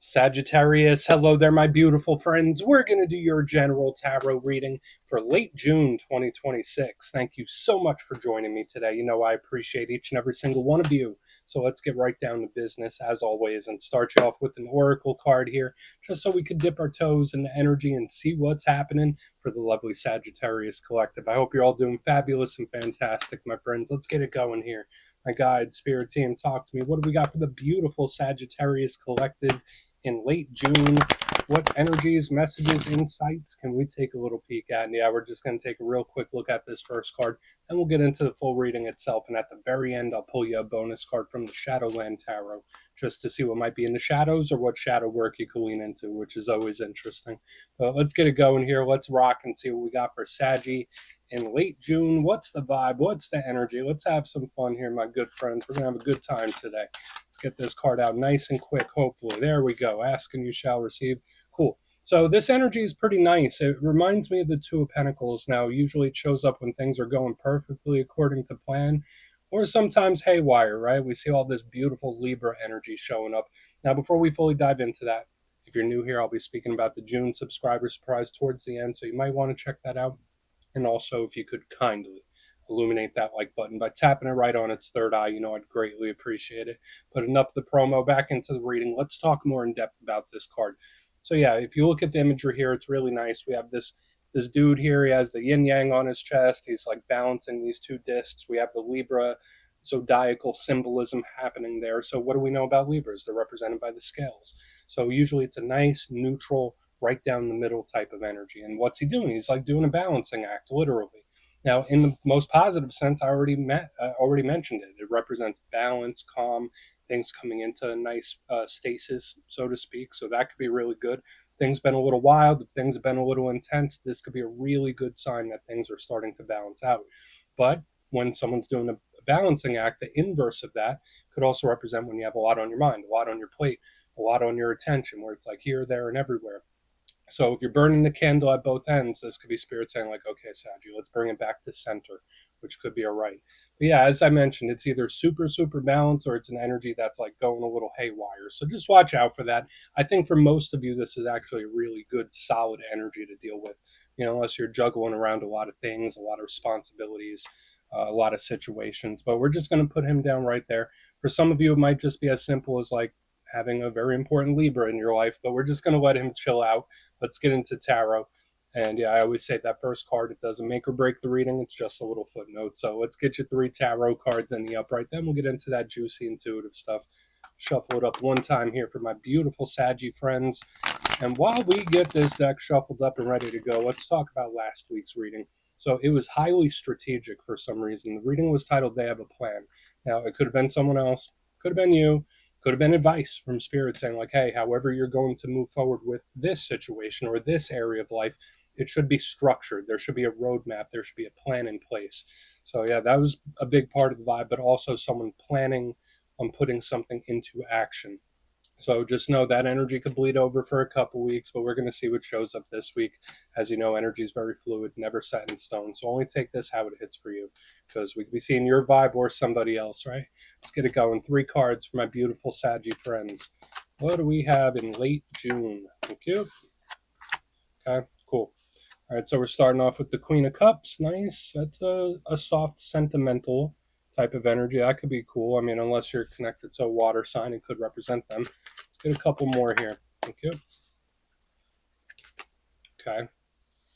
Sagittarius, hello there, my beautiful friends. We're going to do your general tarot reading for late June 2026. Thank you so much for joining me today. You know, I appreciate each and every single one of you. So let's get right down to business, as always, and start you off with an oracle card here, just so we could dip our toes in the energy and see what's happening for the lovely Sagittarius collective. I hope you're all doing fabulous and fantastic, my friends. Let's get it going here. My guide, spirit team, talk to me. What do we got for the beautiful Sagittarius collective in late June? What energies, messages, insights can we take a little peek at? And yeah, we're just going to take a real quick look at this first card, and we'll get into the full reading itself. And at the very end, I'll pull you a bonus card from the Shadowland Tarot, just to see what might be in the shadows or what shadow work you can lean into, which is always interesting. But let's get it going here. Let's rock and see what we got for Saggy in late June. What's the vibe? What's the energy? Let's have some fun here, my good friends. We're going to have a good time today. Let's get this card out nice and quick, hopefully. There we go. Ask and you shall receive. Cool. So this energy is pretty nice. It reminds me of the Two of Pentacles. Now, usually it shows up when things are going perfectly according to plan, or sometimes haywire, right? We see all this beautiful Libra energy showing up. Now, before we fully dive into that, if you're new here, I'll be speaking about the June subscriber surprise towards the end, so you might want to check that out. And also, if you could kindly illuminate that like button by tapping it right on its third eye, you know, I'd greatly appreciate it. But enough of the promo, back into the reading. Let's talk more in depth about this card. So yeah, if you look at the imagery here, it's really nice. We have this dude here. He has the yin yang on his chest. He's like balancing these two discs. We have the Libra zodiacal symbolism happening there. So what do we know about Libras? They're represented by the scales. So usually it's a nice, neutral, right down the middle type of energy. And what's he doing? He's like doing a balancing act, literally. Now, in the most positive sense, I already mentioned it. It represents balance, calm, things coming into a nice stasis, so to speak. So that could be really good. Things been a little wild. If things have been a little intense, this could be a really good sign that things are starting to balance out. But when someone's doing a balancing act, the inverse of that could also represent when you have a lot on your mind, a lot on your plate, a lot on your attention, where it's like here, there, and everywhere. So if you're burning the candle at both ends, this could be spirit saying like, okay, Saggy, let's bring it back to center, which could be all right. But yeah, as I mentioned, it's either super, super balanced or it's an energy that's like going a little haywire. So just watch out for that. I think for most of you, this is actually a really good, solid energy to deal with, you know, unless you're juggling around a lot of things, a lot of responsibilities, a lot of situations. But we're just going to put him down right there. For some of you, it might just be as simple as like having a very important Libra in your life, but we're just going to let him chill out. Let's get into tarot. And yeah, I always say that first card, it doesn't make or break the reading. It's just a little footnote. So let's get you 3 tarot cards in the upright. Then we'll get into that juicy, intuitive stuff. Shuffle it up one time here for my beautiful Saggy friends. And while we get this deck shuffled up and ready to go, let's talk about last week's reading. So it was highly strategic for some reason. The reading was titled They Have a Plan. Now, it could have been someone else. Could have been you. Could have been advice from spirit saying like, hey, however you're going to move forward with this situation or this area of life, it should be structured. There should be a roadmap. There should be a plan in place. So yeah, that was a big part of the vibe, but also someone planning on putting something into action. So just know that energy could bleed over for a couple weeks, but we're going to see what shows up this week. As you know, energy is very fluid, never set in stone. So only take this how it hits for you, because we could be seeing your vibe or somebody else, right? Let's get it going. 3 cards for my beautiful Saggy friends. What do we have in late June? Thank you. Okay, cool. All right, so we're starting off with the Queen of Cups. Nice. That's a soft, sentimental type of energy. That could be cool. I mean, unless you're connected to a water sign, it could represent them. Let's get a couple more here. Thank you. Okay.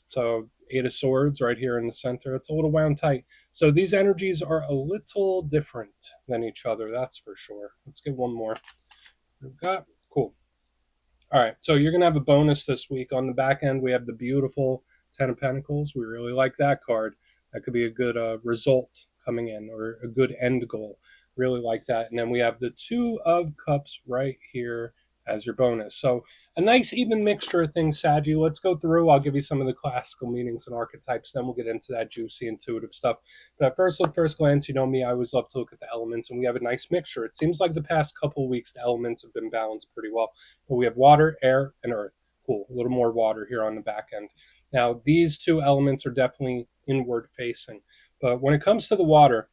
So 8 of Swords right here in the center. It's a little wound tight. So these energies are a little different than each other, that's for sure. Let's get one more. We've got, cool. All right, so you're going to have a bonus this week. On the back end, we have the beautiful 10 of Pentacles. We really like that card. That could be a good result coming in, or a good end goal. Really like that. And then we have the 2 of Cups right here as your bonus. So a nice even mixture of things, Saggy. Let's go through. I'll give you some of the classical meanings and archetypes. Then we'll get into that juicy, intuitive stuff. But at first glance, you know me, I always love to look at the elements, and we have a nice mixture. It seems like the past couple of weeks, the elements have been balanced pretty well. But we have water, air, and earth. Cool. A little more water here on the back end. Now, these 2 elements are definitely inward facing. But when it comes to the water,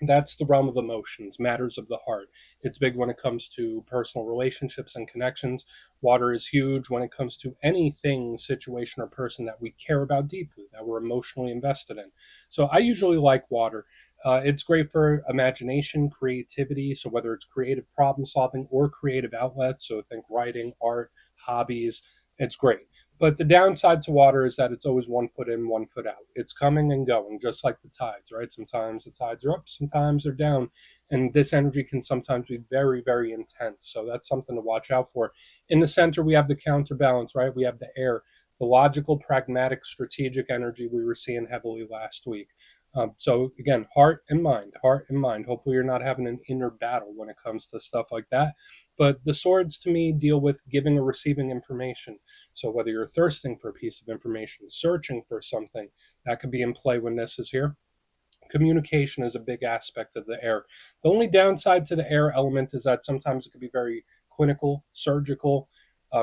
That's the realm of emotions, matters of the heart. It's big when it comes to personal relationships and connections. Water is huge when it comes to anything, situation, or person that we care about deeply, that we're emotionally invested in. So I usually like water. It's great for imagination, creativity. So whether it's creative problem solving or creative outlets, so think writing, art, hobbies, it's great. But the downside to water is that it's always 1 foot in, 1 foot out. It's coming and going, just like the tides, right? Sometimes the tides are up, sometimes they're down. And this energy can sometimes be very, very intense. So that's something to watch out for. In the center, we have the counterbalance, right? We have the air, the logical, pragmatic, strategic energy we were seeing heavily last week. So again, heart and mind, heart and mind. Hopefully, you're not having an inner battle when it comes to stuff like that. But the swords to me deal with giving or receiving information. So whether you're thirsting for a piece of information, searching for something, that could be in play when this is here. Communication is a big aspect of the air. The only downside to the air element is that sometimes it could be very clinical, surgical,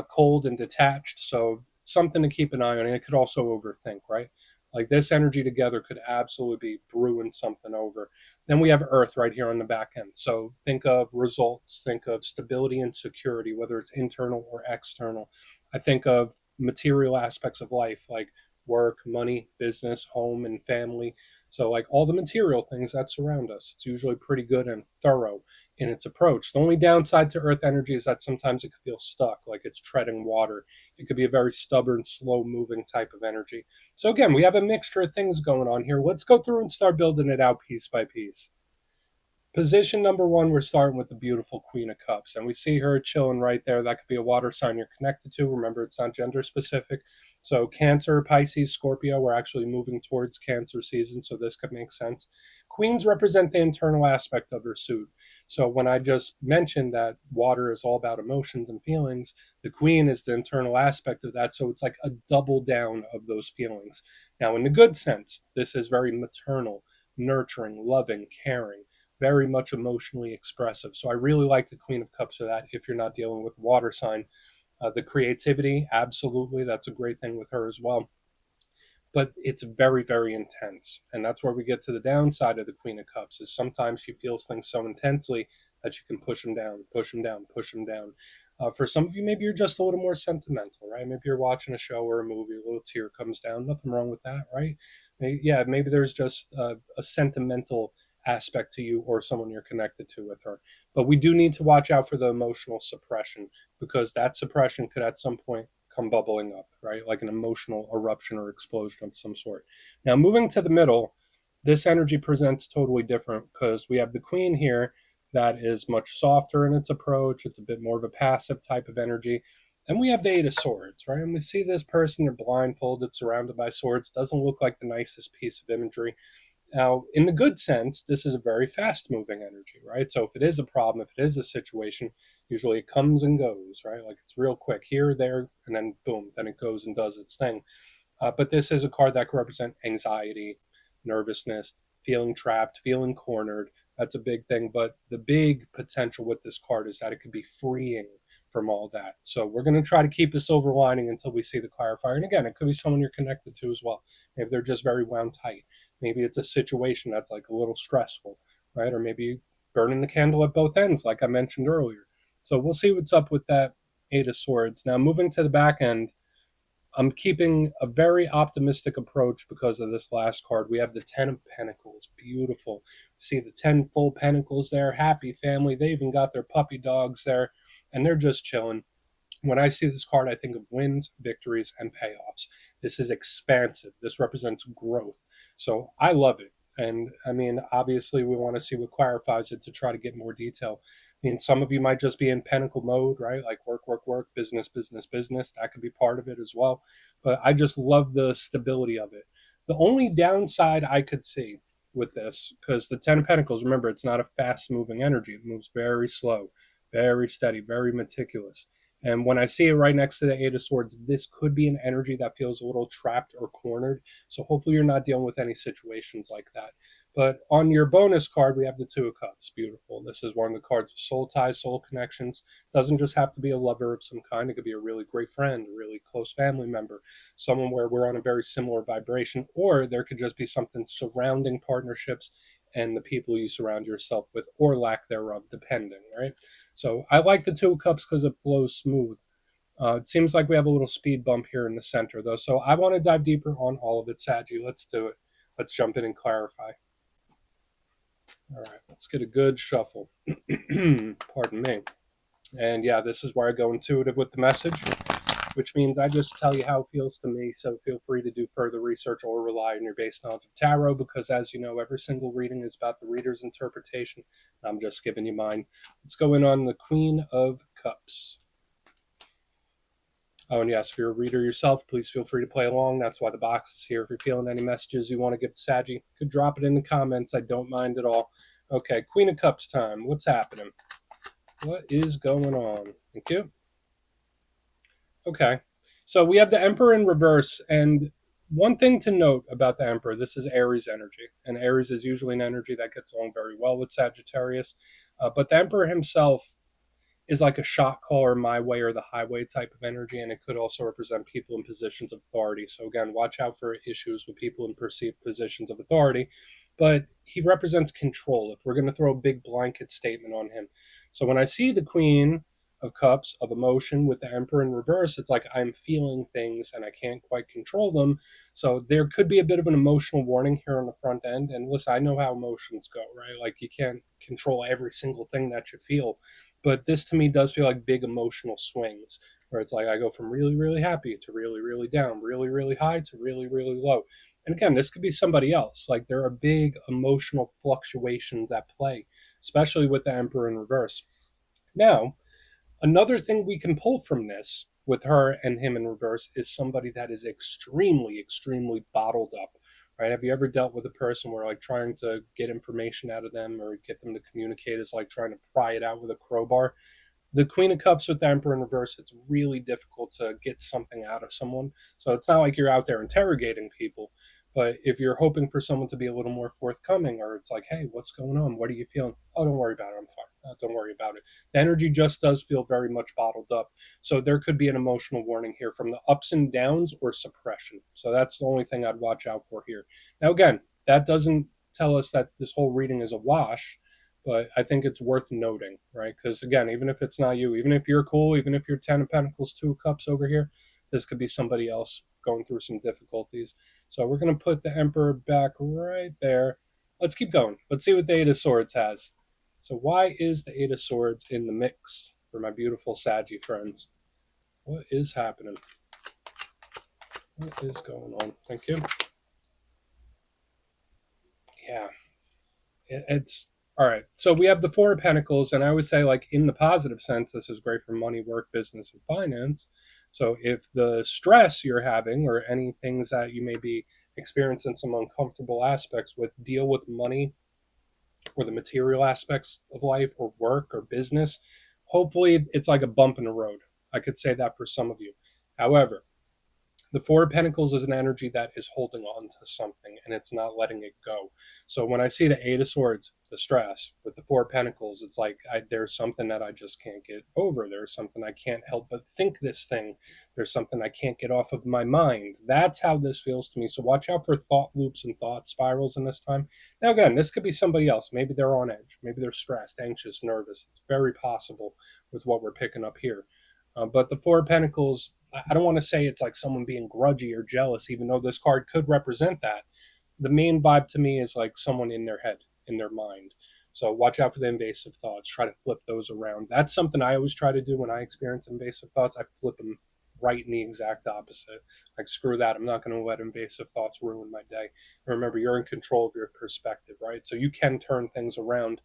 cold, and detached. So something to keep an eye on. And it could also overthink, right? Like this energy together could absolutely be brewing something over. Then we have Earth right here on the back end. So think of results, think of stability and security, whether it's internal or external. I think of material aspects of life like work, money, business, home, and family. So, like all the material things that surround us, it's usually pretty good and thorough in its approach. The only downside to earth energy is that sometimes it can feel stuck, like it's treading water. It could be a very stubborn, slow moving type of energy. So, again, we have a mixture of things going on here. Let's go through and start building it out piece by piece. Position number one, we're starting with the beautiful Queen of Cups, and we see her chilling right there. That could be a water sign you're connected to. Remember, it's not gender specific. So, Cancer, Pisces, Scorpio, we're actually moving towards Cancer season, so this could make sense. Queens represent the internal aspect of her suit. So, when I just mentioned that water is all about emotions and feelings, the Queen is the internal aspect of that. So, it's like a double down of those feelings. Now, in the good sense, this is very maternal, nurturing, loving, caring, very much emotionally expressive. So I really like the Queen of Cups for that if you're not dealing with water sign. The creativity, absolutely, that's a great thing with her as well. But it's very, very intense. And that's where we get to the downside of the Queen of Cups is sometimes she feels things so intensely that she can push them down, push them down, push them down. For some of you, maybe you're just a little more sentimental, right? Maybe you're watching a show or a movie, a little tear comes down. Nothing wrong with that, right? Yeah, maybe there's just a sentimental aspect to you or someone you're connected to with her. But we do need to watch out for the emotional suppression because that suppression could at some point come bubbling up, right? Like an emotional eruption or explosion of some sort. Now, moving to the middle, this energy presents totally different because we have the Queen here that is much softer in its approach. It's a bit more of a passive type of energy. And we have the Eight of Swords, right? And we see this person, they're blindfolded, surrounded by swords. Doesn't look like the nicest piece of imagery. Now, in the good sense, this is a very fast moving energy, right? So if it is a problem, if it is a situation, usually it comes and goes, right? Like it's real quick here, there, and then boom, then it goes and does its thing. But this is a card that can represent anxiety, nervousness, feeling trapped, feeling cornered. That's a big thing. But the big potential with this card is that it could be freeing from all that. So we're going to try to keep a silver lining until we see the clarifier. And again, it could be someone you're connected to as well. Maybe they're just very wound tight. Maybe it's a situation that's like a little stressful, right? Or maybe burning the candle at both ends, like I mentioned earlier. So we'll see what's up with that Eight of Swords. Now, moving to the back end, I'm keeping a very optimistic approach because of this last card. We have the Ten of Pentacles. Beautiful. See the 10 full pentacles there. Happy family. They even got their puppy dogs there, and they're just chilling. When I see this card, I think of wins, victories, and payoffs. This is expansive. This represents growth. So I love it. And I mean, obviously, we want to see what clarifies it to try to get more detail. I mean, some of you might just be in pentacle mode, right? Like work, work, work, business, business, business. That could be part of it as well. But I just love the stability of it. The only downside I could see with this, because the Ten of Pentacles, remember, it's not a fast moving energy, it moves very slow, very steady, very meticulous. And when I see it right next to the Eight of Swords, this could be an energy that feels a little trapped or cornered. So hopefully you're not dealing with any situations like that. But on your bonus card, we have the Two of Cups. Beautiful. This is one of the cards of soul ties, soul connections. Doesn't just have to be a lover of some kind. It could be a really great friend, a really close family member, someone where we're on a very similar vibration, or there could just be something surrounding partnerships and the people you surround yourself with, or lack thereof, depending, right? So I like the Two of Cups because it flows smooth. It seems like we have a little speed bump here in the center, though. So I want to dive deeper on all of it, Saggy. Let's do it. Let's jump in and clarify. All right, let's get a good shuffle. Pardon me. And yeah, this is where I go intuitive with the message, which means I just tell you how it feels to me. So feel free to do further research or rely on your base knowledge of tarot, because as you know, every single reading is about the reader's interpretation. I'm just giving you mine. Let's go in on the Queen of Cups. Oh, and yes, if you're a reader yourself, please feel free to play along. That's why the box is here. If you're feeling any messages you want to give to Saggy, you could drop it in the comments. I don't mind at all. Okay, Queen of Cups time. What's happening? What is going on? Thank you. Okay, so we have the Emperor in reverse, and one thing to note about the Emperor, this is Aries energy, and Aries is usually an energy that gets along very well with Sagittarius, but the Emperor himself is like a shot caller, my way or the highway type of energy, and it could also represent people in positions of authority. So again, watch out for issues with people in perceived positions of authority. But he represents control, if we're going to throw a big blanket statement on him. So when I see the Queen of Cups of emotion with the Emperor in reverse, it's like I'm feeling things and I can't quite control them. So there could be a bit of an emotional warning here on the front end. And listen, I know how emotions go, right? Like you can't control every single thing that you feel. But this to me does feel like big emotional swings, where it's like I go from really, really happy to really, really down, really, really high to really, really low. And again, this could be somebody else. Like there are big emotional fluctuations at play, especially with the Emperor in reverse. Now, another thing we can pull from this with her and him in reverse is somebody that is extremely, extremely bottled up. Right? Have you ever dealt with a person where like trying to get information out of them or get them to communicate is like trying to pry it out with a crowbar? The Queen of Cups with the Emperor in reverse, it's really difficult to get something out of someone. So it's not like you're out there interrogating people, but if you're hoping for someone to be a little more forthcoming, or it's like, hey, what's going on? What are you feeling? Oh, don't worry about it. I'm fine. Don't worry about it. The energy just does feel very much bottled up. So there could be an emotional warning here from the ups and downs or suppression. So that's the only thing I'd watch out for here. Now, again, that doesn't tell us that this whole reading is a wash, but I think it's worth noting, right? Because again, even if it's not you, even if you're cool, even if you're 10 of Pentacles, 2 of Cups over here, this could be somebody else going through some difficulties. So we're going to put the Emperor back right there. Let's keep going. Let's see what the Eight of Swords has. So why is the Eight of Swords in the mix for my beautiful Saggy friends? What is happening? What is going on? Thank you. Yeah. It's all right. So we have the Four of Pentacles, and I would say, like, in the positive sense, this is great for money, work, business, and finance. So if the stress you're having or any things that you may be experiencing some uncomfortable aspects with deal with money or the material aspects of life or work or business, hopefully it's like a bump in the road. I could say that for some of you. However, the Four of Pentacles is an energy that is holding on to something and it's not letting it go. So when I see the Eight of Swords, the stress, with the Four of Pentacles, it's like there's something that I just can't get over. There's something I can't help but think this thing. There's something I can't get off of my mind. That's how this feels to me. So watch out for thought loops and thought spirals in this time. Now, again, this could be somebody else. Maybe they're on edge. Maybe they're stressed, anxious, nervous. It's very possible with what we're picking up here. But the Four of Pentacles, I don't want to say it's like someone being grudgy or jealous, even though this card could represent that. The main vibe to me is like someone in their head, in their mind. So watch out for the invasive thoughts. Try to flip those around. That's something I always try to do when I experience invasive thoughts. I flip them right in the exact opposite. Like, screw that. I'm not going to let invasive thoughts ruin my day. And remember, you're in control of your perspective, right? So you can turn things around.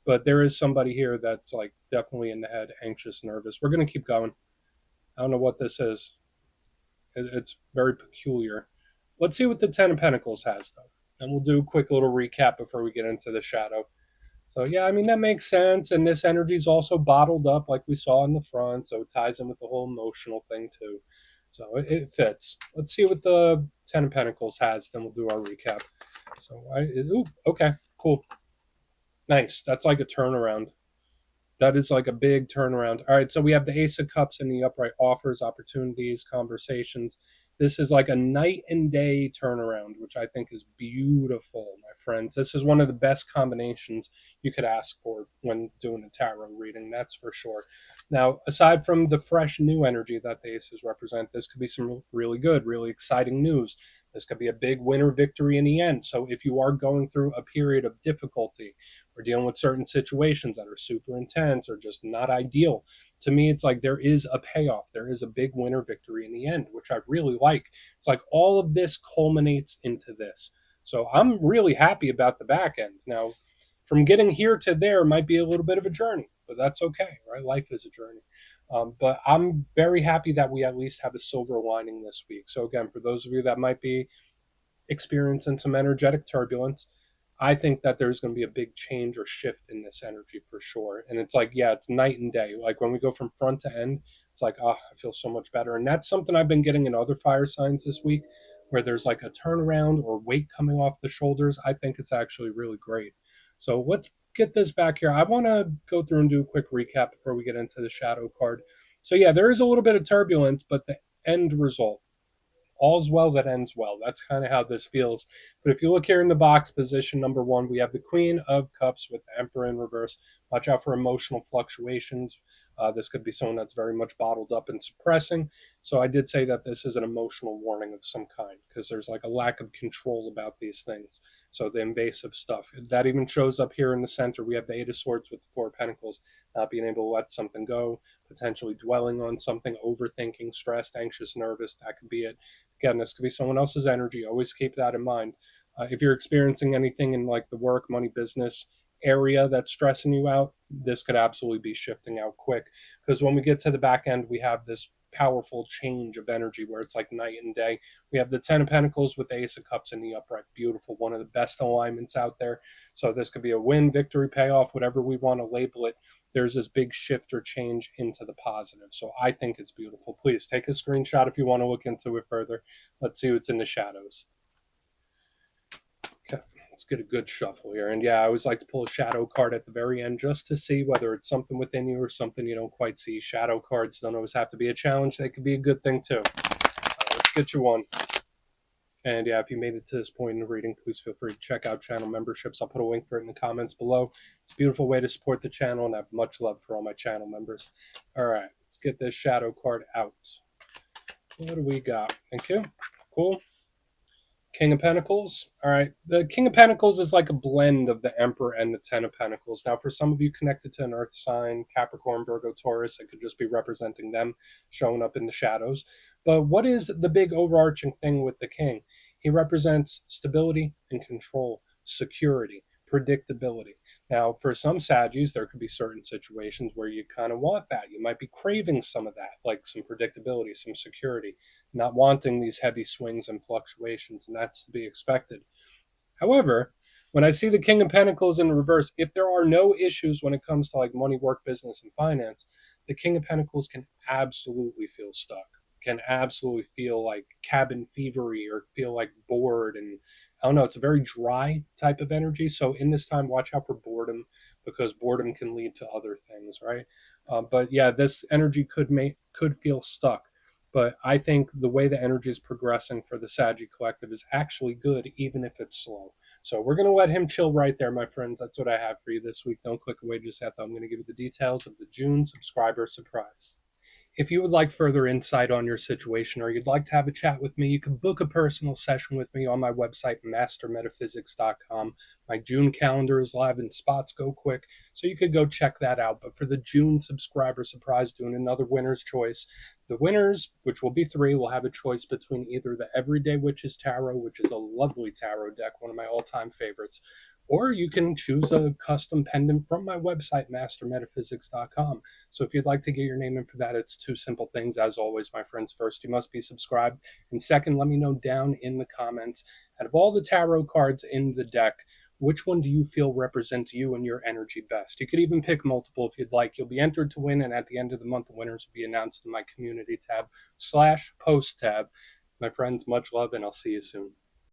But there is somebody here that's like definitely in the head, anxious, nervous. We're going to keep going. I don't know what this is. It's very peculiar. Let's see what the Ten of Pentacles has, though. And we'll do a quick little recap before we get into the shadow. So, yeah, I mean, that makes sense. And this energy is also bottled up like we saw in the front. So it ties in with the whole emotional thing, too. So it fits. Let's see what the Ten of Pentacles has. Then we'll do our recap. So, okay, cool. Nice. That's like a turnaround. That is like a big turnaround. All right, so we have the Ace of Cups in the upright, offers, opportunities, conversations. This is like a night and day turnaround, which I think is beautiful, my friends. This is one of the best combinations you could ask for when doing a tarot reading, that's for sure. Now, aside from the fresh new energy that the aces represent, this could be some really good, really exciting news. This could be a big winner victory in the end. So if you are going through a period of difficulty, or dealing with certain situations that are super intense or just not ideal, to me, it's like there is a payoff. There is a big winner victory in the end, which I really like. It's like all of this culminates into this. So I'm really happy about the back end. Now, from getting here to there might be a little bit of a journey, but that's okay, right? Life is a journey. But I'm very happy that we at least have a silver lining this week. So, again, for those of you that might be experiencing some energetic turbulence, I think that there's going to be a big change or shift in this energy for sure. And it's like, yeah, it's night and day. Like when we go from front to end, it's like, oh, I feel so much better. And that's something I've been getting in other fire signs this week, where there's like a turnaround or weight coming off the shoulders. I think it's actually really great. So let's get this back here. I want to go through and do a quick recap before we get into the shadow card. So, yeah, there is a little bit of turbulence, but the end result, all's well that ends well. That's kind of how this feels. But if you look here in the box, position number one, we have the Queen of Cups with the Emperor in reverse. Watch out for emotional fluctuations. This could be someone that's very much bottled up and suppressing. So I did say that this is an emotional warning of some kind, because there's like a lack of control about these things. So the invasive stuff. That even shows up here in the center. We have the Eight of Swords with the Four of Pentacles, not being able to let something go, potentially dwelling on something, overthinking, stressed, anxious, nervous. That could be it. Again, this could be someone else's energy. Always keep that in mind. If you're experiencing anything in like the work, money, business area that's stressing you out, this could absolutely be shifting out quick. Because when we get to the back end, we have this powerful change of energy where it's like night and day. We have the Ten of Pentacles with the Ace of Cups in the upright. Beautiful. One of the best alignments out there. So this could be a win, victory, payoff, whatever we want to label it. There's this big shift or change into the positive. So I think it's beautiful. Please take a screenshot if you want to look into it further. Let's see what's in the shadows. Okay, let's get a good shuffle here. And yeah, I always like to pull a shadow card at the very end just to see whether it's something within you or something you don't quite see. Shadow cards don't always have to be a challenge. They could be a good thing too. Let's get you one. And yeah, if you made it to this point in the reading, please feel free to check out channel memberships. I'll put a link for it in the comments below. It's a beautiful way to support the channel, and I have much love for all my channel members. All right, let's get this shadow card out. What do we got? Thank you. Cool. King of Pentacles. All right. The King of Pentacles is like a blend of the Emperor and the Ten of Pentacles. Now, for some of you connected to an Earth sign, Capricorn, Virgo, Taurus, it could just be representing them showing up in the shadows. But what is the big overarching thing with the King? He represents stability and control, security, predictability. Now, for some Saggies, there could be certain situations where you kind of want that. You might be craving some of that, like some predictability, some security, not wanting these heavy swings and fluctuations, and that's to be expected. However, when I see the King of Pentacles in reverse, if there are no issues when it comes to like money, work, business, and finance, the King of Pentacles can absolutely feel stuck, can absolutely feel like cabin fevery or feel like bored. And I don't know, it's a very dry type of energy. So in this time, watch out for boredom, because boredom can lead to other things, right? But yeah, this energy could feel stuck. But I think the way the energy is progressing for the Saggy Collective is actually good, even if it's slow. So we're going to let him chill right there, my friends. That's what I have for you this week. Don't click away just yet, though. I'm going to give you the details of the June subscriber surprise. If you would like further insight on your situation, or you'd like to have a chat with me, you can book a personal session with me on my website, mastermetaphysics.com. My June calendar is live and spots go quick, so you could go check that out. But for the June subscriber surprise, doing another winner's choice, the winners, which will be 3, will have a choice between either the Everyday Witches Tarot, which is a lovely tarot deck, one of my all-time favorites, or you can choose a custom pendant from my website, mastermetaphysics.com. So if you'd like to get your name in for that, it's 2 simple things. As always, my friends, first, you must be subscribed. And second, let me know down in the comments, out of all the tarot cards in the deck, which one do you feel represents you and your energy best? You could even pick multiple if you'd like. You'll be entered to win, and at the end of the month, the winners will be announced in my community tab /post tab. My friends, much love, and I'll see you soon.